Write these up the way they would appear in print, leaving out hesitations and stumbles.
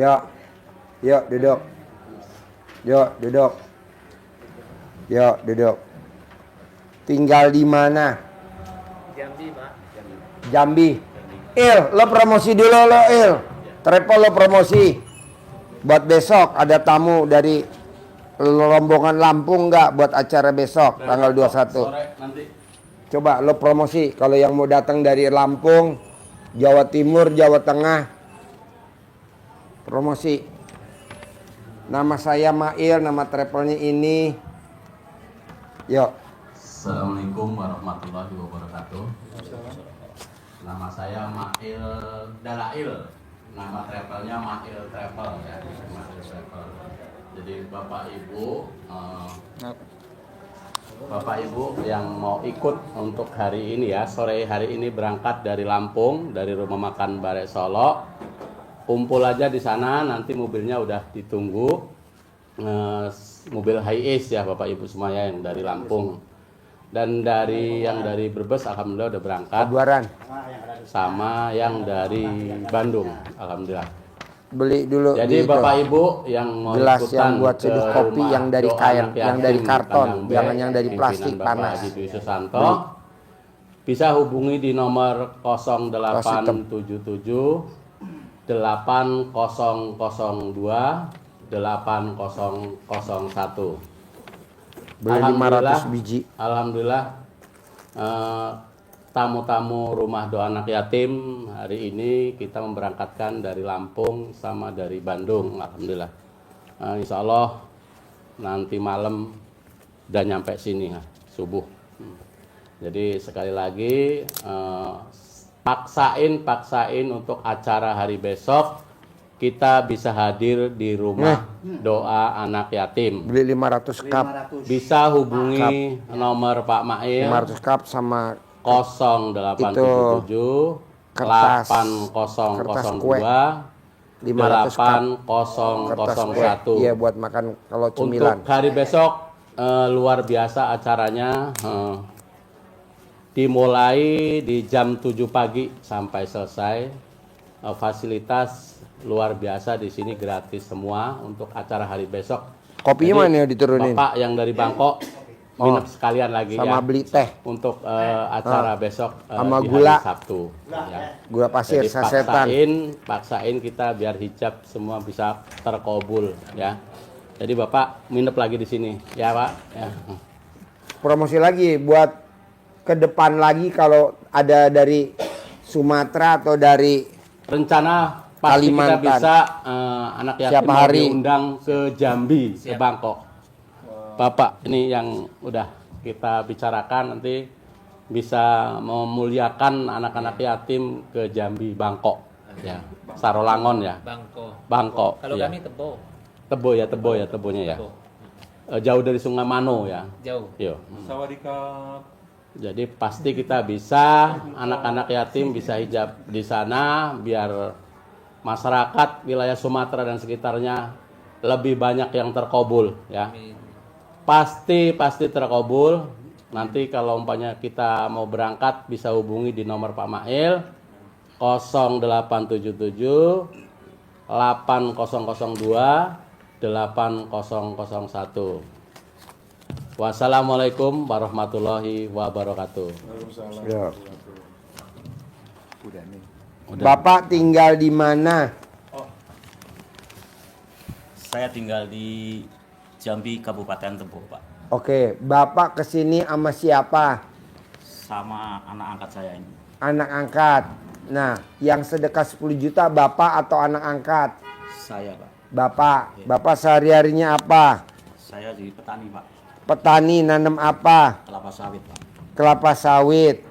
Yuk. Yuk duduk. Yuk duduk. Yuk duduk. Tinggal di mana? Jambi, Pak. Jambi. Il, lo promosi dulu lo, Il. Travel lo promosi. Buat besok ada tamu dari rombongan Lampung nggak buat acara besok tanggal 21. Sore nanti. Coba lo promosi kalau yang mau datang dari Lampung, Jawa Timur, Jawa Tengah. Promosi. Nama saya Mail, nama travelnya ini. Yuk. Assalamualaikum warahmatullahi wabarakatuh. Nama saya Mail Dalail. Nama travelnya Mail Travel ya. Mail Travel. Jadi Bapak Ibu yang mau ikut untuk hari ini ya, sore hari ini berangkat dari Lampung, dari rumah makan Barek Solo. Kumpul aja di sana, nanti mobilnya udah ditunggu. Mobil Hiace ya Bapak Ibu semuanya yang dari Lampung. Dan yang dari Brebes alhamdulillah udah berangkat. Keluaran. Sama yang dari Bandung alhamdulillah. Beli dulu. Jadi Bapak Ibu yang mau gelas ikutan yang buat seduh kopi rumah yang dari doa kain, anak yang yatim dari karton, Kandang B, jangan yang dari plastik pimpinan Bapak panas. Haji Dwi Susanto. Bisa hubungi di nomor 0877 8002 8001. Beli 500 biji. Alhamdulillah tamu-tamu rumah doa anak yatim hari ini kita memberangkatkan dari Lampung sama dari Bandung. Alhamdulillah. Insya Allah nanti malam udah nyampe sini subuh. Jadi sekali lagi paksain untuk acara hari besok kita bisa hadir di rumah doa anak yatim. Beli 500 cup. Bisa hubungi nomor Pak Mail 500 cup sama 0877 kertas 8002 500 cup. 8001. Iya buat makan kalau cemilan. Untuk hari besok luar biasa acaranya, dimulai di jam 7 pagi sampai selesai. Fasilitas luar biasa di sini gratis semua untuk acara hari besok. Kopinya Jadi, mana ya diturunin? Bapak yang dari Bangkok minum sekalian lagi sama ya. beli teh Untuk acara besok sama di gula. hari Sabtu. Ya. Gula pasir Jadi sasetan. paksain kita biar hijab semua bisa terkabul ya. Jadi Bapak minum lagi di sini ya Pak. Ya. Promosi lagi buat ke depan lagi kalau ada dari Sumatera atau dari Rencana pasti kita Kalimantan. bisa anak yatim Siapa mau hari? diundang ke Jambi, ke Bangkok. Bapak ini yang udah kita bicarakan nanti bisa memuliakan anak-anak yatim ke Jambi, Bangkok ya. Sarolangon ya. Bangkok. Kalau ya. kami Tebo ya, Tebonya ya. Jauh dari Sungai Mano ya. jauh. Yo. Sawadikap. Jadi pasti kita bisa, anak-anak yatim bisa hijab di sana biar masyarakat wilayah Sumatera dan sekitarnya lebih banyak yang terkabul ya. Pasti terkabul. Nanti kalau umpamanya kita mau berangkat bisa hubungi di nomor Pak Mail 0877 8002 8001. Wassalamualaikum warahmatullahi wabarakatuh. Ya. Bapak tinggal di mana? Saya tinggal di Jambi, Kabupaten Tebo, Pak. Oke, Bapak kesini sama siapa? Sama anak angkat saya ini. Anak angkat. Nah, yang sedekah 10 juta Bapak atau anak angkat? Saya, Pak. Bapak sehari-harinya apa? Saya jadi petani, Pak. Petani, nanam apa? Kelapa sawit, Pak. Kelapa sawit.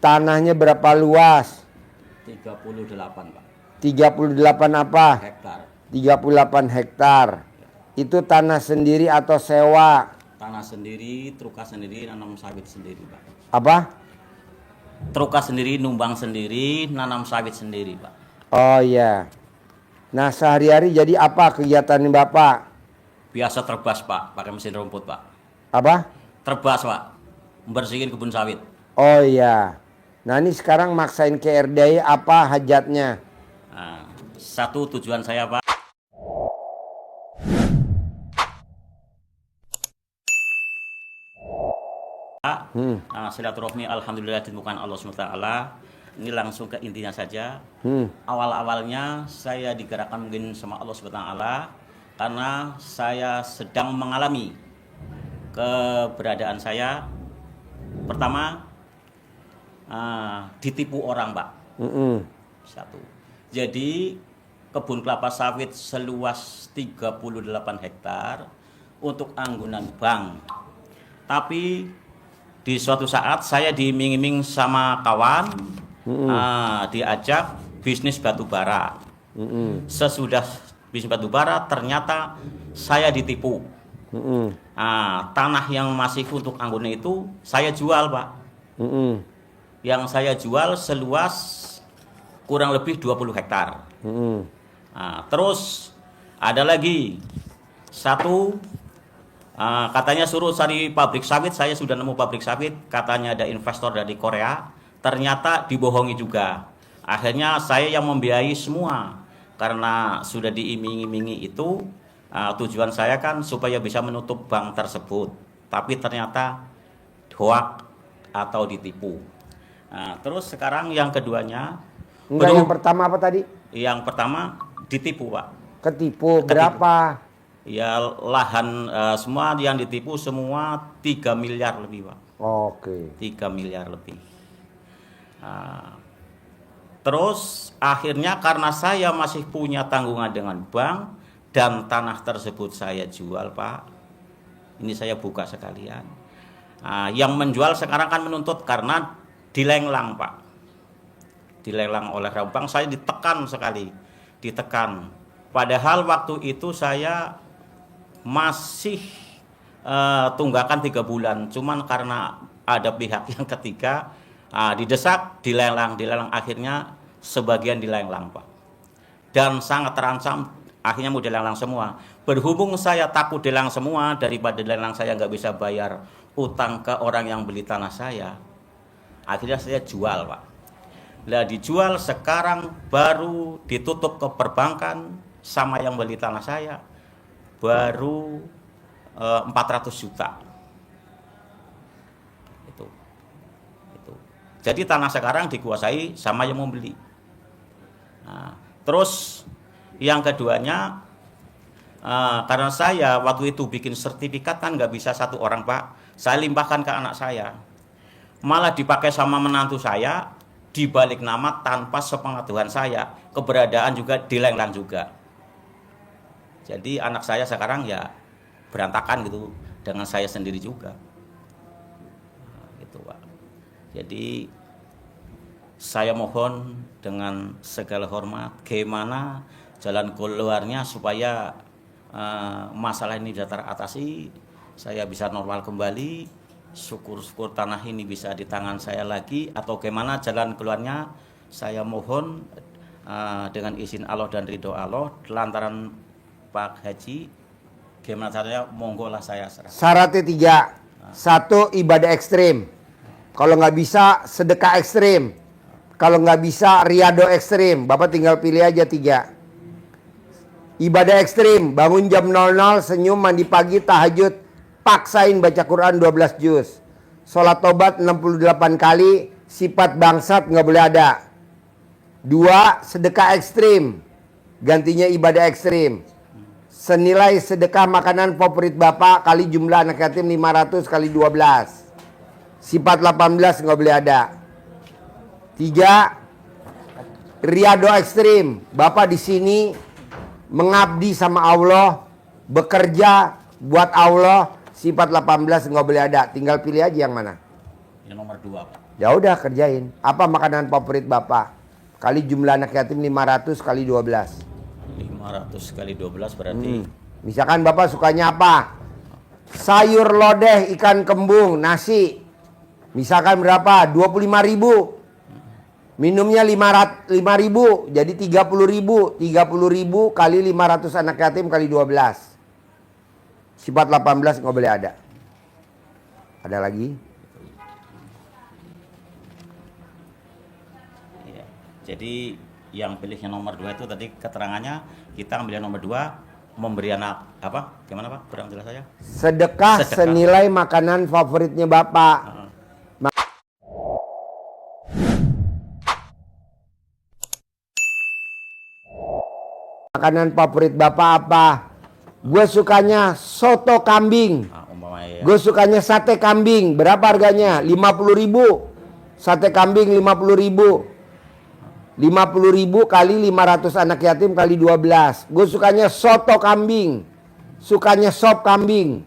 Tanahnya berapa luas? 38, Pak. 38 apa? Hektar. 38 hektar. Itu tanah sendiri atau sewa? Tanah sendiri, truka sendiri, nanam sawit sendiri, Pak. Apa? Truka sendiri, numbang sendiri, nanam sawit sendiri, Pak. Oh iya. Nah, sehari-hari jadi apa kegiatan Bapak? Biasa terbas, Pak, pakai mesin rumput, Pak. Apa? Terbas, Pak. Membersihin kebun sawit. Oh iya. Nah, ini sekarang maksain ke RDI apa hajatnya? Nah, Satu tujuan saya, Pak, silaturahmi alhamdulillah ditemukan Allah SWT. Ini langsung ke intinya saja. Awal-awalnya saya digerakkan mungkin sama Allah SWT karena saya sedang mengalami keberadaan saya. Pertama, ditipu orang, Pak. Satu. Jadi kebun kelapa sawit seluas 38 hektar untuk anggunan bank. Tapi di suatu saat saya diiming-iming sama kawan, diajak bisnis batu bara. Sesudah bisnis batu bara ternyata saya ditipu. Tanah yang masih untuk anggunan itu saya jual, Pak. Yang saya jual seluas kurang lebih 20 hektar. Terus ada lagi satu, katanya suruh cari pabrik sawit. Saya sudah nemu pabrik sawit, katanya ada investor dari Korea. Ternyata dibohongi juga. Akhirnya saya yang membiayai semua karena sudah diiming-imingi itu. Tujuan saya kan supaya bisa menutup bank tersebut, tapi ternyata hoak atau ditipu. Terus sekarang yang keduanya, Enggak, yang pertama apa tadi? yang pertama ditipu, Pak. Ketipu berapa? Ya lahan semua yang ditipu semua 3 miliar lebih, Pak. Oke. 3 miliar lebih. Terus akhirnya karena saya masih punya tanggungan dengan bank dan tanah tersebut saya jual, Pak. Ini saya buka sekalian. Yang menjual sekarang kan menuntut karena dilenglang, Pak. Dilelang oleh bank, saya ditekan sekali. Ditekan. Padahal waktu itu saya masih tunggakan 3 bulan. Cuman karena ada pihak yang ketiga, didesak, dilelang, akhirnya sebagian dilelang, Pak. Dan sangat terancam, akhirnya mau dilelang semua. Berhubung saya takut dilelang semua, daripada dilelang saya nggak bisa bayar utang ke orang yang beli tanah saya, akhirnya saya jual, Pak. Lah dijual sekarang baru ditutup ke perbankan sama yang beli tanah saya, baru 400 juta. Jadi tanah sekarang dikuasai sama yang membeli. Terus yang keduanya, karena saya waktu itu bikin sertifikat kan nggak bisa satu orang, Pak. Saya limpahkan ke anak saya. Malah dipakai sama menantu saya, dibalik nama tanpa sepengetahuan saya. Keberadaan juga dilenglang juga. Jadi anak saya sekarang ya berantakan gitu dengan saya sendiri juga. Gitu, Pak. Jadi saya mohon dengan segala hormat, gimana jalan keluarnya supaya masalah ini bisa teratasi, saya bisa normal kembali, syukur-syukur tanah ini bisa di tangan saya lagi, atau gimana jalan keluarnya, saya mohon dengan izin Allah dan ridho Allah, lantaran Pak Haji, gimana caranya, monggo lah saya serah. Syaratnya 3. 1, ibadah ekstrim. Kalau nggak bisa, sedekah ekstrim. Kalau nggak bisa, riado ekstrim. Bapak tinggal pilih aja 3. Ibadah ekstrim, bangun jam 00, senyum, mandi pagi, tahajud, paksain baca Quran 12 juz. Sholat tobat 68 kali, sifat bangsat nggak boleh ada. 2, sedekah ekstrim. Gantinya ibadah ekstrim. Senilai sedekah makanan favorit Bapak kali jumlah anak yatim 500 kali 12. Sifat 18 nggak boleh ada. 3, riado ekstrim. Bapak di sini mengabdi sama Allah, bekerja buat Allah. Sifat 18 nggak boleh ada. Tinggal pilih aja yang mana. Yang nomor 2, Pak. Ya udah, kerjain. Apa makanan favorit Bapak? Kali jumlah anak yatim 500 kali 12. 500 kali 12 berarti Misalkan Bapak sukanya apa? Sayur lodeh, ikan kembung, nasi. Misalkan berapa? 25.000. Minumnya 5.000, jadi 30.000. 30.000 kali 500 anak yatim kali 12. Sifat 18 nggak boleh ada. Ada lagi? ya. Jadi yang pilihnya nomor 2 itu tadi keterangannya kita ambil yang nomor 2 memberi anak apa? Gimana Pak? Kurang jelas saya. Sedekah senilai makanan favoritnya Bapak. Makanan favorit Bapak apa? Gue sukanya soto kambing. Nah, umpamanya ya. Gue sukanya sate kambing. Berapa harganya? 50.000. Sate kambing 50.000. 50.000 kali 500 anak yatim kali 12. Gue sukanya soto kambing. Sukanya sop kambing.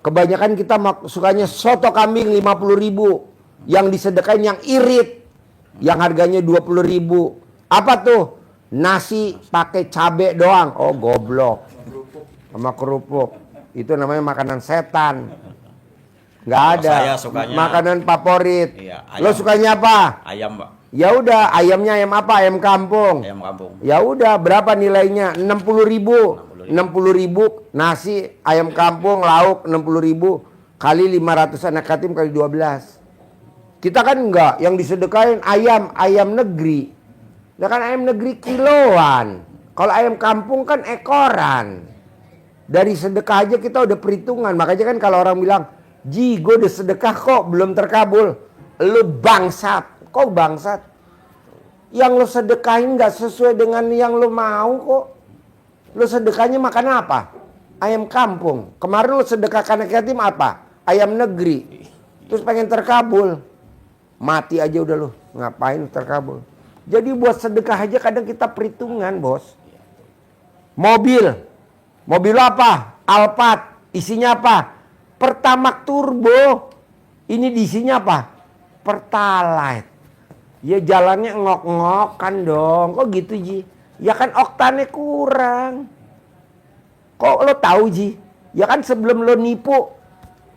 Kebanyakan kita sukanya soto kambing 50.000. Yang disedekain yang irit. Yang harganya 20.000. Apa tuh? Nasi pakai cabe doang. Oh goblok. Sama kerupuk. Itu namanya makanan setan. Nggak Kalau ada. saya sukanya makanan favorit. Iya, Lo ayam. sukanya apa? Ayam, Pak. Ya udah, ayamnya ayam apa? Ayam kampung. Ayam kampung. Ya udah, berapa nilainya? 60.000. 60.000 nasi ayam kampung lauk 60.000 kali 500 anak yatim kali 12. Kita kan enggak, yang disedekain ayam negeri. Ya kan ayam negeri kiloan. Kalau ayam kampung kan ekoran. Dari sedekah aja kita udah perhitungan. Makanya kan kalau orang bilang, "Ji, gue udah sedekah kok belum terkabul." Lu bangsat. Kok bangsat? Yang lo sedekahin gak sesuai dengan yang lo mau kok. Lo sedekahnya makan apa? Ayam kampung. Kemarin lo sedekahkan anak yatim apa? Ayam negeri. Terus pengen terkabul. Mati aja udah lo. Ngapain terkabul? Jadi buat sedekah aja kadang kita perhitungan, bos. Mobil. Mobil lo apa? Alphard. Isinya apa? Pertamax turbo. Ini diisinya apa? Pertalite. Ya jalannya ngok-ngok kan dong. Kok gitu Ji? Ya kan oktannya kurang. Kok lo tahu Ji? Ya kan sebelum lo nipu,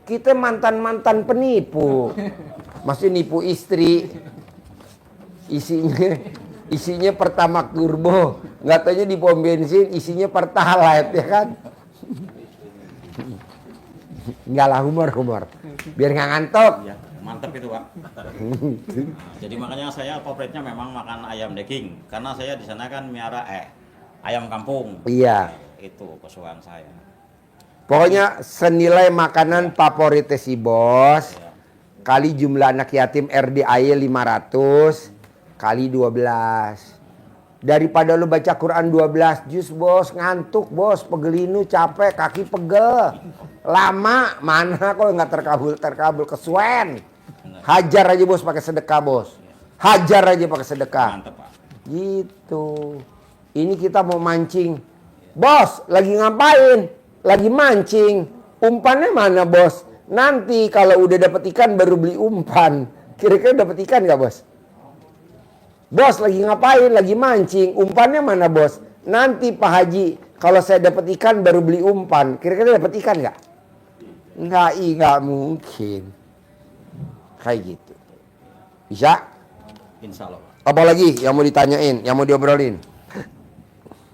kita mantan-mantan penipu. Masih nipu istri. Isinya Pertamax turbo. Nggak taunya di pom bensin isinya Pertalite ya kan? Enggak lah, humor. Biar nggak ngantuk. Ya, mantep itu Pak. Jadi makanya saya favoritnya memang makan ayam daging karena saya di sana kan miara ayam kampung. Iya. Itu kesukaan saya. Pokoknya senilai makanan favoritnya si bos. Ya. Kali jumlah anak yatim RDAY 500 kali 12. Daripada lu baca Quran 12 juz bos, ngantuk bos, pegelinu, capek, kaki pegel. Lama, mana kok nggak terkabul kesuwen. Hajar aja bos pakai sedekah bos. Hajar aja pakai sedekah. Mantep Pak. Gitu. Ini kita mau mancing. Bos, lagi ngapain? Lagi mancing. Umpannya mana bos? Nanti kalau udah dapet ikan baru beli umpan. Kira-kira dapet ikan gak bos? Bos lagi ngapain? Lagi mancing. Umpannya mana bos? Nanti Pak Haji, kalau saya dapat ikan baru beli umpan. Kira-kira dapat ikan nggak? Nggak mungkin. Kayak gitu. Bisa? Insya Allah Pak. Apalagi yang mau ditanyain, yang mau diobrolin?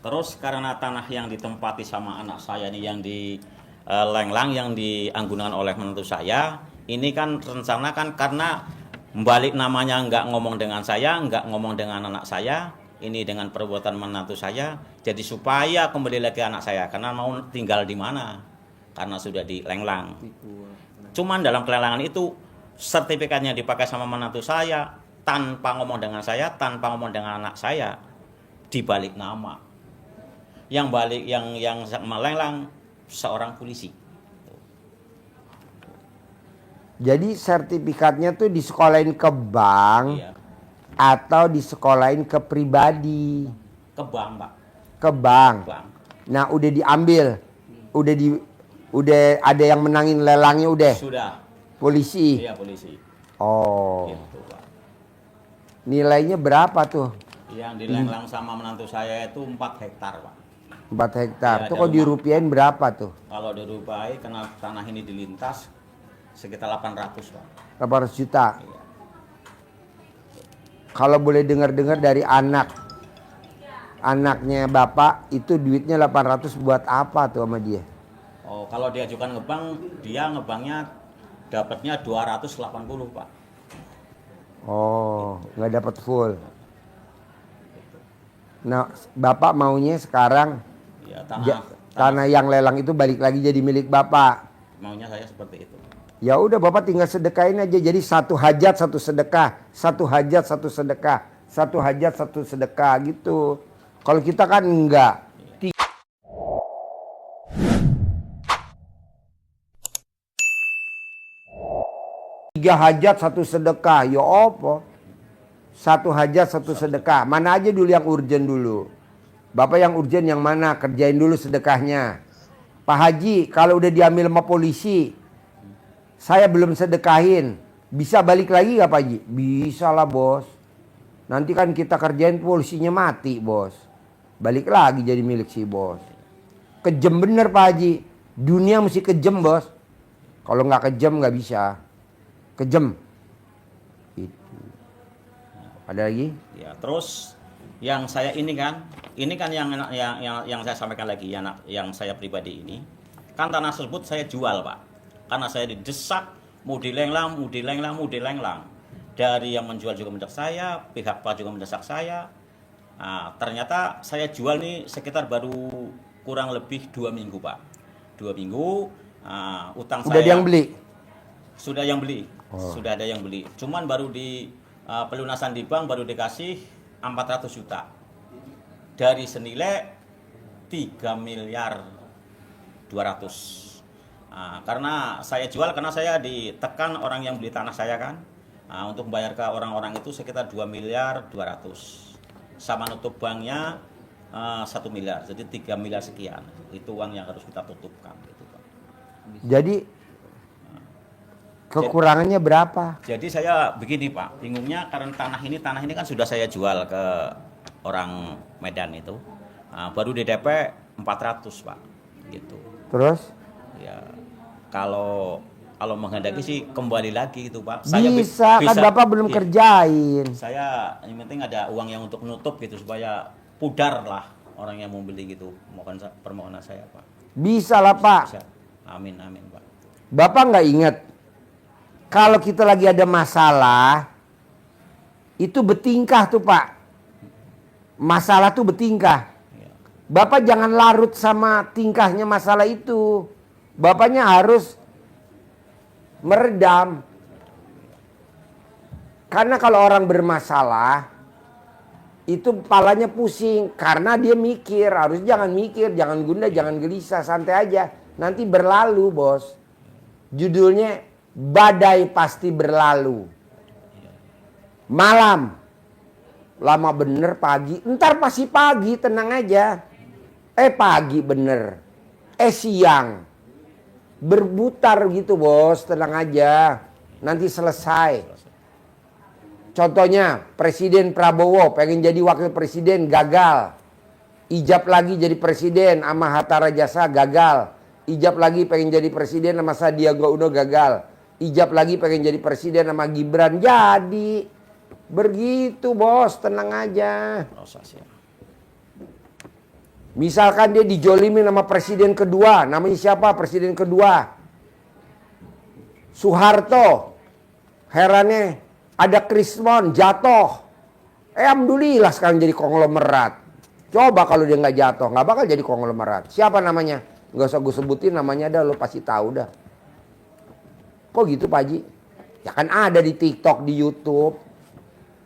Terus karena tanah yang ditempati sama anak saya ini yang di Lenglang yang dianggunkan oleh menantu saya, ini kan rencana kan karena balik namanya nggak ngomong dengan saya, nggak ngomong dengan anak saya, ini dengan perbuatan menantu saya, jadi supaya kembali lagi anak saya karena mau tinggal di mana, karena sudah di Lenglang. Cuman dalam kelelangan itu sertifikatnya dipakai sama menantu saya tanpa ngomong dengan saya, tanpa ngomong dengan anak saya, dibalik nama. Yang balik yang Lenglang seorang polisi. Jadi sertifikatnya tuh disekolahin ke bank Iya. atau disekolahin ke pribadi? Ke bank, Pak. Ke bank. Bank. Nah, udah diambil. Udah ada yang menangin lelangnya udah. Sudah. Polisi. Iya, polisi. Oh. Gitu, Pak. Nilainya berapa tuh? Yang dilenglang sama menantu saya itu 4 hektar, Pak. 4 hektar. Iya, Tuh ada kok rumah. dirupiahin berapa tuh? Kalau dirupai karena tanah ini dilintas sekitar 800, Pak. 800 juta. Iya. Kalau boleh dengar-dengar dari anaknya bapak, itu duitnya 800 buat apa tuh sama dia? Oh, kalau diajukan ngebank, dia ngebanknya dapatnya 280, Pak. Oh, nggak dapat full. Nah, Bapak maunya sekarang Ya, tanah yang lelang itu balik lagi jadi milik Bapak. maunya saya seperti itu. Ya udah Bapak tinggal sedekahin aja. Jadi satu hajat satu sedekah, satu hajat satu sedekah, satu hajat satu sedekah gitu. Kalau kita kan enggak. Tiga hajat satu sedekah, ya apa? Satu hajat satu sedekah. Mana aja dulu yang urgent dulu. Bapak yang urgent yang mana? Kerjain dulu sedekahnya. Pak Haji, kalau udah diambil sama polisi, saya belum sedekahin. Bisa balik lagi gak Pak Haji? Bisa lah bos. Nanti kan kita kerjain polisinya mati bos. Balik lagi jadi milik si bos. Kejem bener Pak Haji. Dunia mesti kejem bos. Kalau nggak kejem nggak bisa. Kejem. Itu. Ada lagi? Ya, terus yang saya ini kan yang saya sampaikan lagi yang saya pribadi ini kan tanah tersebut saya jual Pak, karena saya didesak mau dilenglang dari yang menjual juga mendesak saya, pihak Pak juga mendesak saya. Nah, ternyata saya jual nih sekitar baru kurang lebih 2 minggu Pak, 2 minggu. Utang Udah saya yang beli? sudah yang beli, Oh. sudah ada yang beli, cuman baru di pelunasan di bank baru dikasih 400 juta dari senilai 3 miliar 200. Karena saya jual karena saya ditekan orang yang beli tanah saya kan, untuk membayar ke orang-orang itu sekitar 2 miliar 200 sama nutup banknya 1 miliar, jadi 3 miliar sekian itu uang yang harus kita tutupkan gitu, Pak. Jadi kekurangannya berapa? Jadi saya begini Pak, bingungnya karena tanah ini kan sudah saya jual ke orang Medan itu, baru di DP 400 Pak, gitu. Terus? Ya kalau menghendaki sih kembali lagi itu Pak. Bisa, kan Bapak belum iya. kerjain. Saya yang penting ada uang yang untuk nutup gitu supaya pudar lah orang yang mau beli gitu. Mohon permohonan saya Pak. Bisa lah Pak. Bisa. Amin Pak. Bapak nggak ingat kalau kita lagi ada masalah itu bertingkah tuh Pak. Masalah tuh bertingkah. Ya. Bapak jangan larut sama tingkahnya masalah itu. Bapaknya harus meredam. Karena kalau orang bermasalah itu kepalanya pusing karena dia mikir. Harus jangan mikir, jangan gundah, jangan gelisah, santai aja. Nanti berlalu, Bos. Judulnya Badai Pasti Berlalu. Malam. Lama bener pagi. Ntar pasti pagi, tenang aja. Pagi bener. Siang. Berputar gitu bos, tenang aja. Nanti selesai. Contohnya Presiden Prabowo pengen jadi wakil presiden, gagal. Ijab lagi jadi presiden sama Hatta Rajasa, gagal. Ijab lagi pengen jadi presiden sama Sandiaga Uno, gagal. Ijab lagi pengen jadi presiden sama Gibran, jadi. Begitu bos, tenang aja. Proses ya. Misalkan dia dijolimin sama presiden kedua. Namanya siapa presiden kedua? Soeharto. Herannya ada Krismon jatuh. Alhamdulillah sekarang jadi konglomerat. Coba kalau dia nggak jatuh, nggak bakal jadi konglomerat. Siapa namanya? Nggak usah gue sebutin namanya, dah lo pasti tahu dah. Kok gitu Pak Haji? Ya kan ada di TikTok, di YouTube.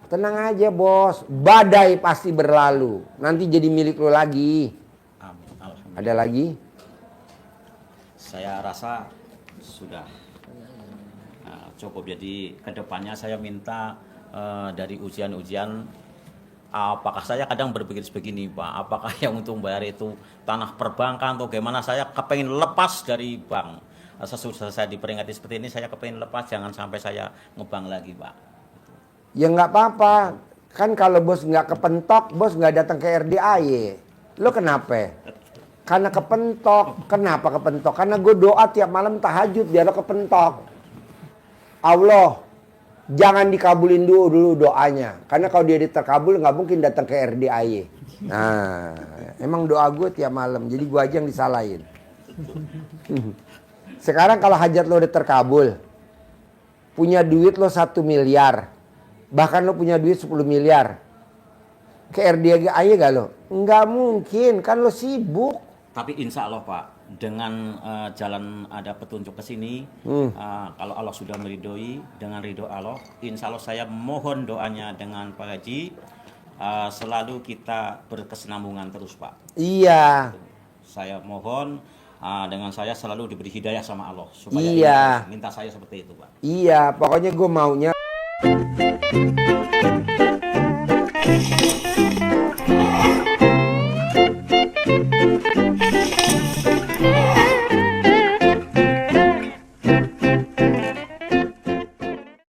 Tenang aja bos, badai pasti berlalu. Nanti jadi milik lo lagi. Amin. Alhamdulillah. Ada lagi? Saya rasa sudah cukup. Jadi kedepannya saya minta dari ujian-ujian, apakah saya kadang berpikir begini Pak, apakah yang untuk bayar itu tanah perbankan atau gimana, saya kepengen lepas dari bank. Sesudah saya diperingati seperti ini, saya kepengen lepas, jangan sampai saya ngebank lagi Pak. Ya nggak apa-apa. Kan kalau bos nggak kepentok, bos nggak datang ke RDAY. Lo kenapa? Karena kepentok. Kenapa kepentok? Karena gue doa tiap malam tahajud biar lo kepentok. Allah, jangan dikabulin dulu doanya. Karena kalau dia terkabul nggak mungkin datang ke RDAY. Nah, emang doa gue tiap malam. Jadi gue aja yang disalahin. Sekarang kalau hajat lo udah terkabul, punya duit lo 1 miliar. Bahkan lo punya duit 10 miliar. ke RD aja gak lo? Nggak mungkin, kan lo sibuk. Tapi insya Allah Pak, dengan jalan ada petunjuk ke sini, kalau Allah sudah meridhoi, dengan ridho Allah, insya Allah saya mohon doanya dengan Pak Haji, selalu kita berkesinambungan terus Pak. Iya. Saya mohon dengan saya selalu diberi hidayah sama Allah supaya Iya. minta saya seperti itu Pak. Iya, pokoknya gue maunya